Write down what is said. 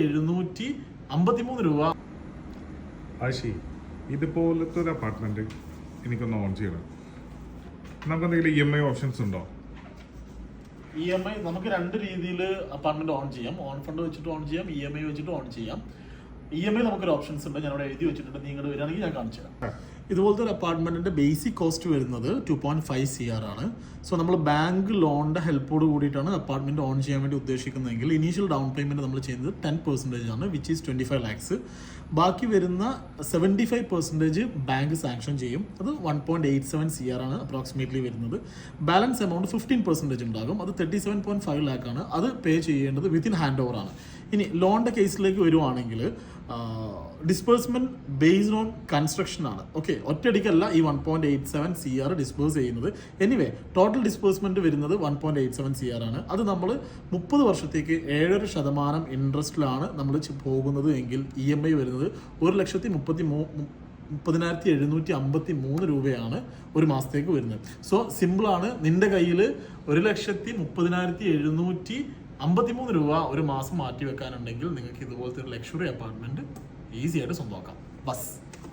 753 രൂപ. ആശി, ഇതുപോലത്തെ ഒരു അപ്പാർട്ട്മെന്റ് എനിക്കൊന്ന് ഓൺ ചെയ്യണം. നമുക്ക് എന്തെങ്കിലും EMI ഓപ്ഷൻസ് ഉണ്ടോ? EMI നമുക്ക് രണ്ട് രീതിയിൽ അപ്പാർട്ട്മെന്റ് ഓൺ ചെയ്യാം. ഓൺ ഫണ്ട് വെച്ചിട്ട് ഓൺ ചെയ്യാം, EMI വെച്ചിട്ട് ഓൺ ചെയ്യാം. EMI നമുക്കൊരു ഓപ്ഷൻസ് ഉണ്ട്, ഞാൻ അവിടെ എഴുതി വെച്ചിട്ടുണ്ട്. നിങ്ങൾ വരികയാണെങ്കിൽ ഞാൻ കാണിച്ചു തരാം. ഇതുപോലത്തെ ഒരു അപ്പാർട്ട്മെന്റിന്റെ ബേസിക് കോസ്റ്റ് വരുന്നത് 2.5 CR ആണ്. സോ നമ്മൾ ബാങ്ക് ലോണിന്റെ ഹെൽപ്പോട് കൂടിയിട്ടാണ് അപ്പാർട്ട്മെന്റ് ഓൺ ചെയ്യാൻ വേണ്ടി ഉദ്ദേശിക്കുന്നതെങ്കിൽ ഇനീഷ്യൽ ഡൗൺ പേയ്മെന്റ് നമ്മൾ ചെയ്യുന്നത് 10% ആണ്, വിച്ച് ഈസ് 25 lakhs. ബാക്കി വരുന്ന 75% ബാങ്ക് സാങ്ഷൻ ചെയ്യും. അത് 1.87 CR ആണ് അപ്രോക്സിമേറ്റ്ലി വരുന്നത്. ബാലൻസ് എമൗണ്ട് 15% ഉണ്ടാകും. അത് 37.5 lakh ആണ്. അത് പേ ചെയ്യേണ്ടത് വിത്തിൻ ഹാൻഡ് ഓവർ ആണ്. ഇനി ലോണിന്റെ കേസിലേക്ക് വരുവാണെങ്കിൽ ഡിസ്പേഴ്സ്മെന്റ് ബേസ്ഡ് ഓൺ കൺസ്ട്രക്ഷൻ ആണ്. ഓക്കെ, ഒറ്റയടിക്കല്ല ഈ 1.87 CR ഡിസ്പേഴ്സ് ചെയ്യുന്നത്. എനിവേ ടോട്ടൽ ഡിസ്പേഴ്സ്മെന്റ് വരുന്നത് 1.87 CR ആണ്. അത് നമ്മൾ 30 വർഷത്തേക്ക് 7% ഇൻട്രസ്റ്റിലാണ് നമ്മൾ പോകുന്നത് എങ്കിൽ EMI വരുന്നത് 1,30,753 രൂപയാണ് ഒരു മാസത്തേക്ക് വരുന്നത്. സോ സിമ്പിളാണ്, നിന്റെ കയ്യിൽ 1,30,753 രൂപ ഒരു മാസം മാറ്റി വെക്കാനുണ്ടെങ്കിൽ നിങ്ങൾക്ക് ഇതുപോലത്തെ ഒരു ലക്ഷറി അപ്പാർട്ട്മെന്റ് ഈസി ആയിട്ട് സ്വന്തമാക്കാം. ബസ്